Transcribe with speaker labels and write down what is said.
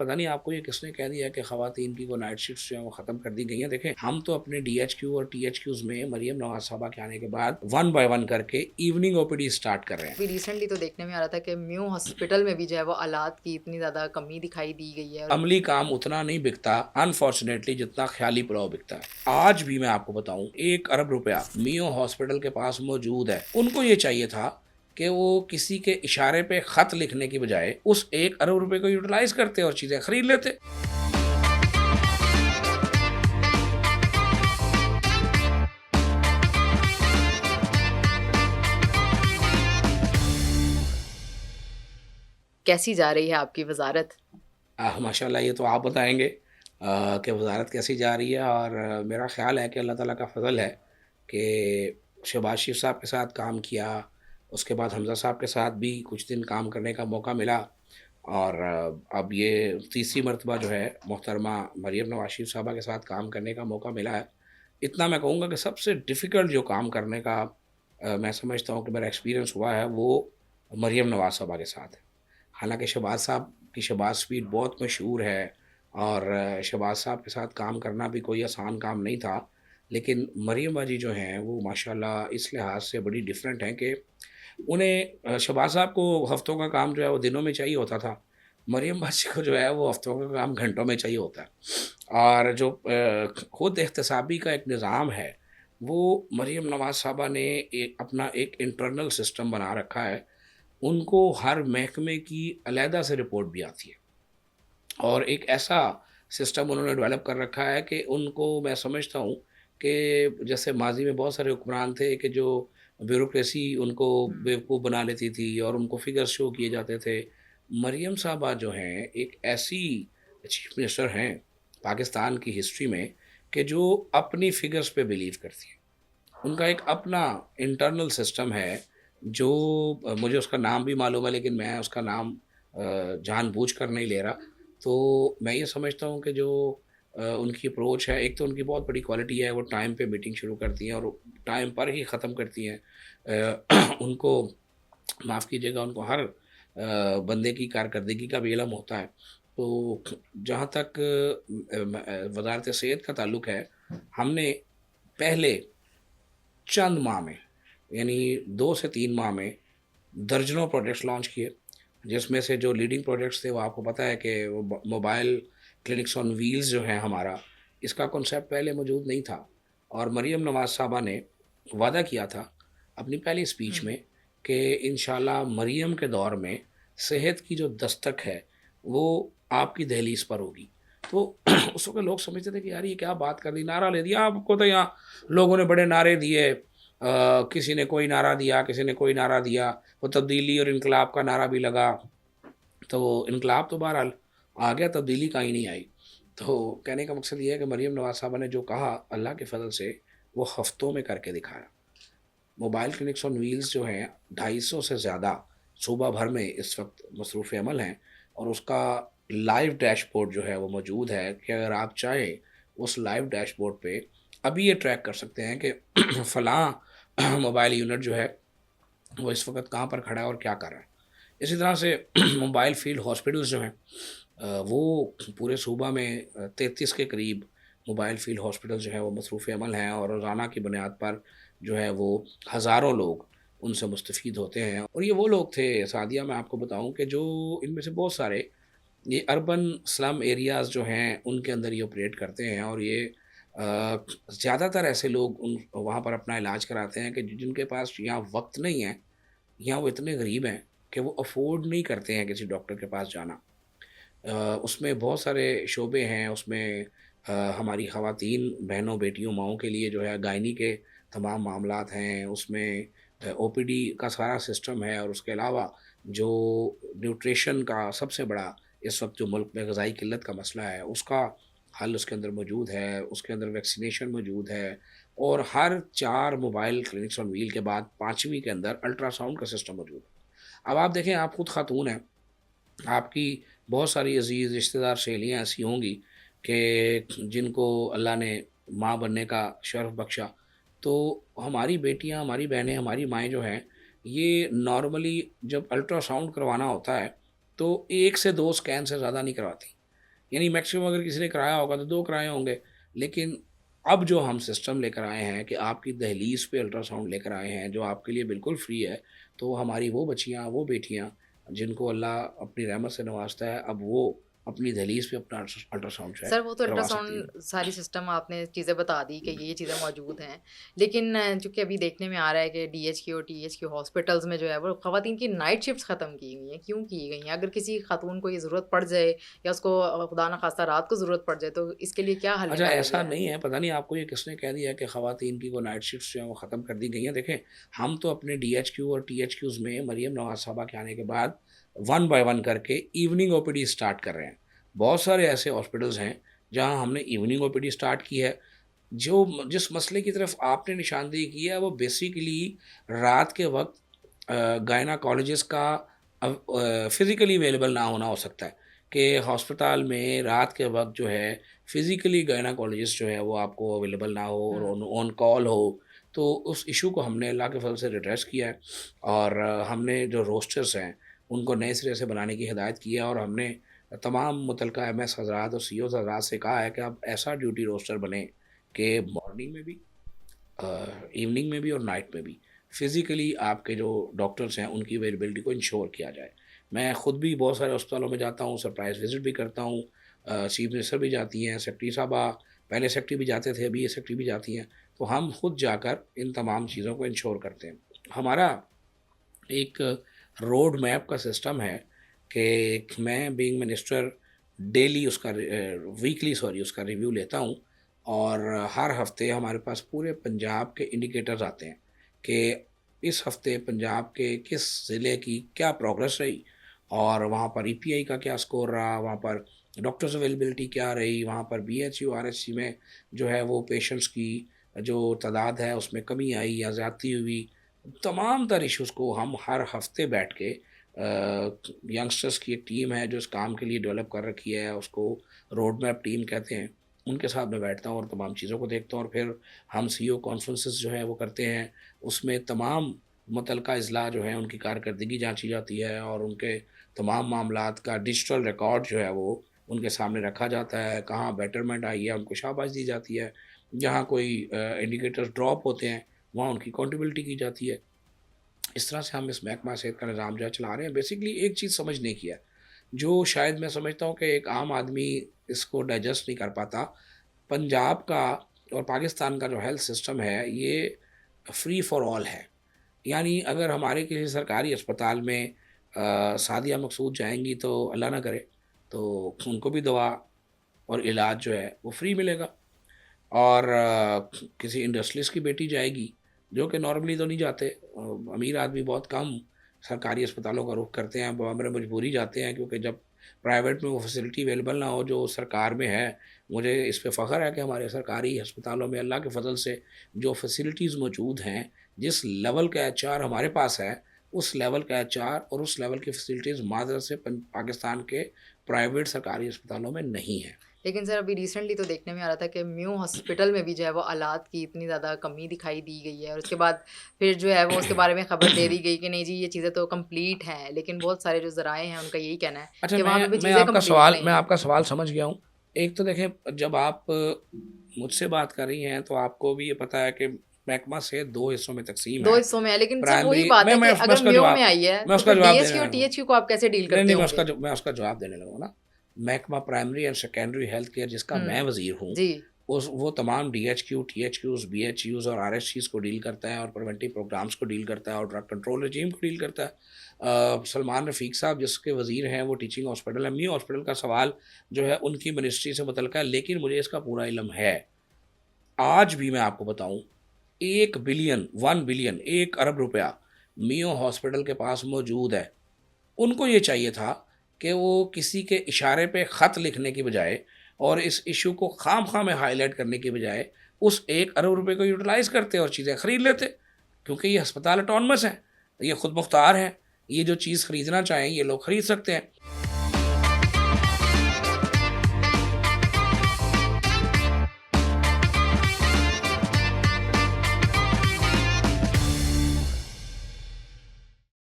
Speaker 1: پتہ نہیں آپ کو یہ کس نے کہہ دیا کہ خواتین کی وہ نائٹ شفٹس جو ہیں وہ ختم کر دی گئی ہیں. دیکھیں ہم تو اپنے ڈی ایچ کیو اور ٹی ایچ کیوز میں مریم نواز صاحبہ کے آنے کے بعد 1 بائی 1 کر کے ایوننگ او پی ڈی اسٹارٹ کر رہے ہیں.
Speaker 2: ابھی ریسنٹلی تو دیکھنے میں آ رہا تھا کہ میو ہاسپٹل میں بھی جو ہے وہ آلات کی اتنی زیادہ کمی دکھائی دی گئی ہے.
Speaker 1: عملی کام اتنا نہیں بکتا انفارچونیٹلی جتنا خیالی پلاؤ بکتا ہے. آج بھی میں آپ کو بتاؤں 1 ارب روپیہ میو ہاسپٹل کے پاس موجود ہے. ان کو یہ چاہیے تھا کہ وہ کسی کے اشارے پہ خط لکھنے کی بجائے اس 1 ارب روپے کو یوٹیلائز کرتے اور چیزیں خرید لیتے.
Speaker 2: کیسی جا رہی ہے آپ کی وزارت؟
Speaker 1: ماشاء اللہ یہ تو آپ بتائیں گے کہ وزارت کیسی جا رہی ہے. اور میرا خیال ہے کہ اللہ تعالیٰ کا فضل ہے کہ شہباز شریف صاحب کے ساتھ کام کیا، اس کے بعد حمزہ صاحب کے ساتھ بھی کچھ دن کام کرنے کا موقع ملا، اور اب یہ تیسری مرتبہ جو ہے محترمہ مریم نواز شریف صاحبہ کے ساتھ کام کرنے کا موقع ملا ہے. اتنا میں کہوں گا کہ سب سے ڈیفیکلٹ جو کام کرنے کا میں سمجھتا ہوں کہ میرا ایکسپیرینس ہوا ہے وہ مریم نواز صاحبہ کے ساتھ ہے. حالانکہ شہباز صاحب کی شہباز سپیڈ بہت مشہور ہے اور شہباز صاحب کے ساتھ کام کرنا بھی کوئی آسان کام نہیں تھا، لیکن مریم باجی جو ہیں وہ ماشاءاللہ اس لحاظ سے بڑی ڈیفرنٹ ہیں کہ انہیں شہباز صاحب کو ہفتوں کا کام جو ہے وہ دنوں میں چاہیے ہوتا تھا، مریم باجی کو جو ہے وہ ہفتوں کا کام گھنٹوں میں چاہیے ہوتا ہے. اور جو خود احتسابی کا ایک نظام ہے وہ مریم نواز صاحبہ نے اپنا ایک انٹرنل سسٹم بنا رکھا ہے. ان کو ہر محکمے کی علیحدہ سے رپورٹ بھی آتی ہے، اور ایک ایسا سسٹم انہوں نے ڈیولپ کر رکھا ہے کہ ان کو میں سمجھتا ہوں کہ جیسے ماضی میں بہت سارے حکمران تھے کہ جو بیوروکریسی ان کو بیوقوف بنا لیتی تھی اور ان کو فگرز شو کیے جاتے تھے، مریم صاحبہ جو ہیں ایک ایسی چیف منسٹر ہیں پاکستان کی ہسٹری میں کہ جو اپنی فگرز پہ بلیو کرتی ہیں. ان کا ایک اپنا انٹرنل سسٹم ہے جو مجھے اس کا نام بھی معلوم ہے لیکن میں اس کا نام جان بوجھ کر نہیں لے رہا. تو میں یہ سمجھتا ہوں کہ جو ان کی اپروچ ہے، ایک تو ان کی بہت بڑی کوالٹی ہے، وہ ٹائم پہ میٹنگ شروع کرتی ہیں اور ٹائم پر ہی ختم کرتی ہیں. ان کو معاف کیجیے گا، ان کو ہر بندے کی کارکردگی کا بھی علم ہوتا ہے. تو جہاں تک وزارت صحت کا تعلق ہے، ہم نے پہلے چند ماہ میں یعنی 2 سے 3 ماہ میں درجنوں پروجیکٹس لانچ کیے، جس میں سے جو لیڈنگ پروجیکٹس تھے وہ آپ کو پتہ ہے کہ موبائل کلینکس آن ویلز جو ہیں ہمارا، اس کا کنسیپٹ پہلے موجود نہیں تھا. اور مریم نواز صاحبہ نے وعدہ کیا تھا اپنی پہلی اسپیچ میں کہ انشاءاللہ مریم کے دور میں صحت کی جو دستک ہے وہ آپ کی دہلیز پر ہوگی. تو اس وقت لوگ سمجھتے تھے کہ یار یہ کیا بات کر دی، نعرہ لے دیا. آپ کو تو یہاں لوگوں نے بڑے نعرے دیے، کسی نے کوئی نعرہ دیا، کسی نے کوئی نعرہ دیا، وہ تبدیلی اور انقلاب کا نعرہ بھی لگا. تو انقلاب تو بہرحال آ گیا، تبدیلی کہیں نہیں آئی. تو کہنے کا مقصد یہ ہے کہ مریم نواز صاحبہ نے جو کہا اللہ کے فضل سے وہ ہفتوں میں کر کے دکھایا. موبائل کلینکس آن ویلز جو ہیں 250 سے زیادہ صوبہ بھر میں اس وقت مصروف عمل ہیں، اور اس کا لائیو ڈیش بورڈ جو ہے وہ موجود ہے کہ اگر آپ چاہیں اس لائیو ڈیش بورڈ پہ ابھی یہ ٹریک کر سکتے ہیں کہ فلاں موبائل یونٹ جو ہے وہ اس وقت کہاں پر کھڑا ہے اور کیا کر رہا ہے. اسی طرح سے موبائل فیلڈ ہاسپٹلز جو ہیں وہ پورے صوبہ میں 33 کے قریب موبائل فیلڈ ہاسپٹل جو ہے وہ مصروف عمل ہیں، اور روزانہ کی بنیاد پر جو ہے وہ ہزاروں لوگ ان سے مستفید ہوتے ہیں. اور یہ وہ لوگ تھے سعدیہ، میں آپ کو بتاؤں کہ جو ان میں سے بہت سارے یہ اربن سلم ایریاز جو ہیں ان کے اندر یہ آپریٹ کرتے ہیں، اور یہ زیادہ تر ایسے لوگ وہاں پر اپنا علاج کراتے ہیں کہ جن کے پاس یہاں وقت نہیں ہے، یہاں وہ اتنے غریب ہیں کہ وہ افورڈ نہیں کرتے ہیں کسی ڈاکٹر کے پاس جانا. اس میں بہت سارے شعبے ہیں، اس میں ہماری خواتین بہنوں بیٹیوں ماؤں کے لیے جو ہے گائنی کے تمام معاملات ہیں، اس میں او پی ڈی کا سارا سسٹم ہے، اور اس کے علاوہ جو نیوٹریشن کا سب سے بڑا اس وقت جو ملک میں غذائی قلت کا مسئلہ ہے اس کا حل اس کے اندر موجود ہے. اس کے اندر ویکسینیشن موجود ہے، اور ہر 4 موبائل کلینکس آن ویل کے بعد 5ویں کے اندر الٹرا ساؤنڈ کا سسٹم موجود ہے. اب آپ دیکھیں، آپ خود خاتون ہیں، آپ کی بہت ساری عزیز رشتہ دار سہیلیاں ایسی ہوں گی کہ جن کو اللہ نے ماں بننے کا شرف بخشا. تو ہماری بیٹیاں، ہماری بہنیں، ہماری مائیں جو ہیں یہ نارملی جب الٹرا ساؤنڈ کروانا ہوتا ہے تو 1 سے 2 اسکین سے زیادہ نہیں کرواتی. یعنی میکسیمم اگر کسی نے کرایا ہوگا تو 2 کرائے ہوں گے. لیکن اب جو ہم سسٹم لے کر آئے ہیں کہ آپ کی دہلیز پہ الٹرا ساؤنڈ لے کر آئے ہیں جو آپ کے لیے بالکل فری ہے, تو ہماری وہ بچیاں, وہ بیٹیاں جن کو اللہ اپنی رحمت سے نوازتا ہے, اب وہ اپنی دہلیز پہ اپنا الٹرا ساؤنڈ جو ہے
Speaker 2: سر وہ تو الٹرا
Speaker 1: کروا سکتی ہیں.
Speaker 2: ساؤنڈ ساری سسٹم آپ نے چیزیں بتا دی کہ یہ چیزیں موجود ہیں, لیکن چونکہ ابھی دیکھنے میں آ رہا ہے کہ ڈی ایچ کیو اور ٹی ایچ کیو ہاسپٹلس میں جو ہے وہ خواتین کی نائٹ شفٹس ختم کی گئی ہیں. کیوں کی گئی ہیں؟ اگر کسی خاتون کو یہ ضرورت پڑ جائے یا اس کو خدا نخواستہ رات کو ضرورت پڑ جائے تو اس کے لیے کیا حل
Speaker 1: اچھا,
Speaker 2: نکالا
Speaker 1: ایسا
Speaker 2: گیا ہے؟
Speaker 1: نہیں ہے, پتہ نہیں آپ کو یہ کس نے کہہ دیا کہ خواتین کی وہ نائٹ شفٹس جو ہیں وہ ختم کر دی گئی ہیں. دیکھیں, ہم تو اپنے ڈی ایچ کیو اور ٹی ایچ کیوز میں مریم نواز صاحبہ کے آنے کے بعد 1 بائی 1 کر کے ایوننگ او پی ڈی اسٹارٹ کر رہے ہیں. بہت سارے ایسے ہاسپٹلس ہیں جہاں ہم نے ایوننگ او پی ڈی اسٹارٹ کی ہے. جس مسئلے کی طرف آپ نے نشاندہی کی ہے وہ بیسیکلی رات کے وقت گائناکالوجسٹ کا فزیکلی اویلیبل نہ ہونا ہو سکتا ہے کہ ہاسپتال میں رات کے وقت جو ہے فزیکلی گائناکالوجسٹ جو ہے وہ آپ کو اویلیبل نہ ہو اور آن کال ہو. تو اس ایشو کو ہم نے اللہ کے فضل سے ریڈریس کیا ہے, اور ہم نے جو روسٹرز ہیں ان کو نئے سرے سے بنانے کی ہدایت کی ہے, اور ہم نے تمام متعلقہ ایم ایس حضرات اور سی اوز حضرات سے کہا ہے کہ اب ایسا ڈیوٹی روسٹر بنے کہ مارننگ میں بھی, ایوننگ میں بھی اور نائٹ میں بھی فزیکلی آپ کے جو ڈاکٹرس ہیں ان کی اویلیبلٹی کو انشور کیا جائے. میں خود بھی بہت سارے اسپتالوں میں جاتا ہوں, سرپرائز وزٹ بھی کرتا ہوں, چیف منسٹر بھی جاتی ہیں, سیکٹری صاحبہ پہلے سیکٹری بھی جاتے تھے, ابھی یہ سیکٹری بھی جاتی ہیں, تو ہم خود جا کر ان تمام چیزوں کو انشور کرتے ہیں. ہمارا ایک روڈ میپ کا سسٹم ہے کہ میں بینگ منسٹر ڈیلی اس کا ویکلی اس کا ریویو لیتا ہوں, اور ہر ہفتے ہمارے پاس پورے پنجاب کے انڈیکیٹرز آتے ہیں کہ اس ہفتے پنجاب کے کس ضلع کی کیا پروگرس رہی, اور وہاں پر ای پی آئی کا کیا سکور رہا, وہاں پر ڈاکٹرز اویلیبلٹی کیا رہی, وہاں پر B H U R H C میں جو ہے وہ پیشنٹس کی جو تعداد ہے اس میں کمی آئی یا زیادتی ہوئی. تمام تر ایشوز کو ہم ہر ہفتے بیٹھ کے ینگسٹرس کی ایک ٹیم ہے جو اس کام کے لیے ڈیولپ کر رکھی ہے, اس کو روڈ میپ ٹیم کہتے ہیں, ان کے ساتھ میں بیٹھتا ہوں اور تمام چیزوں کو دیکھتا ہوں, اور پھر ہم سی او کانفرنسز جو ہے وہ کرتے ہیں. اس میں تمام متعلقہ اضلاع جو ہیں ان کی کارکردگی جانچی جاتی ہے, اور ان کے تمام معاملات کا ڈیجیٹل ریکارڈ جو ہے وہ ان کے سامنے رکھا جاتا ہے. کہاں بیٹرمنٹ آئی ہے ان کو شاباش دی جاتی ہے, جہاں کوئی انڈیکیٹرز ڈراپ ہوتے ہیں وہاں ان کی اکاؤنٹیبلٹی کی جاتی ہے. اس طرح سے ہم اس محکمہ صحت کا نظام جو ہے چلا رہے ہیں. بیسکلی ایک چیز سمجھنے کی ہے جو شاید میں سمجھتا ہوں کہ ایک عام آدمی اس کو ڈائجسٹ نہیں کر پاتا. پنجاب کا اور پاکستان کا جو ہیلتھ سسٹم ہے یہ فری فار آل ہے. یعنی اگر ہمارے کسی سرکاری اسپتال میں سعدیہ مقصود جائیں گی تو اللہ نہ کرے تو ان کو بھی دوا اور علاج جو ہے وہ فری ملے گا, اور کسی انڈسٹریلسٹ کی بیٹی جائے گی جو کہ نارملی تو نہیں جاتے, امیر آدمی بہت کم سرکاری اسپتالوں کا رخ کرتے ہیں, بامر مجبوری جاتے ہیں کیونکہ جب پرائیویٹ میں وہ فیسلٹی اویلیبل نہ ہو جو سرکار میں ہے. مجھے اس پہ فخر ہے کہ ہمارے سرکاری ہسپتالوں میں اللہ کے فضل سے جو فیسلٹیز موجود ہیں, جس لیول کا ایچ آر ہمارے پاس ہے اس لیول کا ایچ آر اور اس لیول کی فیسلٹیز معذرت سے پاکستان کے پرائیویٹ سرکاری اسپتالوں میں نہیں ہیں.
Speaker 2: لیکن سر ابھی ریسنٹلی تو دیکھنے میں آ رہا تھا کہ میو ہاسپٹل میں بھی جو ہے وہ آلات کی اتنی زیادہ کمی دکھائی دی گئی ہے, اور اس کے بعد پھر جو ہے وہ اس کے بارے میں خبر دے دی گئی کہ نہیں جی یہ چیزیں تو کمپلیٹ ہیں, لیکن بہت سارے جو ذرائع ہیں ان کا یہی کہنا ہے
Speaker 1: اچھا,
Speaker 2: کہ وہاں پہ بھی
Speaker 1: میں
Speaker 2: چیزیں
Speaker 1: آپ کا
Speaker 2: کمپلیٹ نہیں
Speaker 1: میں
Speaker 2: ہیں.
Speaker 1: آپ کا سوال سمجھ گیا ہوں. ایک تو دیکھیں, جب آپ مجھ سے بات کر رہی ہیں تو آپ کو بھی یہ پتہ ہے کہ محکمہ سے 2 حصوں میں تقسیم
Speaker 2: دو
Speaker 1: ہے.
Speaker 2: حصوں میں ہے, لیکن سر وہی
Speaker 1: پرائمری
Speaker 2: بات ہے
Speaker 1: میں
Speaker 2: کہ
Speaker 1: اس
Speaker 2: اگر
Speaker 1: کا
Speaker 2: میو
Speaker 1: جواب
Speaker 2: میں آئی ہے
Speaker 1: میں اس
Speaker 2: تو
Speaker 1: کا
Speaker 2: پھر ڈی
Speaker 1: جواب
Speaker 2: ایچ
Speaker 1: دینے
Speaker 2: کیو اور
Speaker 1: لگا
Speaker 2: ٹی
Speaker 1: ہوں.
Speaker 2: ایچ کیو کو آپ کیسے ڈیل
Speaker 1: نہیں
Speaker 2: کرتے
Speaker 1: نہیں,
Speaker 2: ہوں گے؟
Speaker 1: میں اس کا جواب دینے لگا ہوں نا. محکمہ primary and secondary health care جس کا میں وزیر ہوں,
Speaker 2: جی
Speaker 1: وہ تمام D H Q, T H Qs, B H Us اور آر ایس سیز کو ڈیل کرتا ہے, اور پریونٹیو پروگرامز کو ڈیل کرتا ہے, اور ڈرگ کنٹرول رجیم کو ڈیل کرتا ہے. سلمان رفیق صاحب جس کے وزیر ہیں وہ ٹیچنگ ہاسپٹل ہے. میو ہاسپٹل کا سوال جو ہے ان کی منسٹری سے متعلقہ ہے, لیکن مجھے اس کا پورا علم ہے. آج بھی میں آپ کو بتاؤں 1 بلین 1 ارب روپیہ میو ہاسپٹل کے پاس موجود ہے. ان کو یہ چاہیے تھا کہ وہ کسی کے اشارے پہ خط لکھنے کی بجائے اور اس ایشو کو خام خواہ میں ہائی لائٹ کرنے کی بجائے اس 1 ارب روپے کو یوٹیلائز کرتے اور چیزیں خرید لیتے, کیونکہ یہ ہسپتال اٹانومس ہیں, یہ خود مختار ہیں, یہ جو چیز خریدنا چاہیں یہ لوگ خرید سکتے ہیں.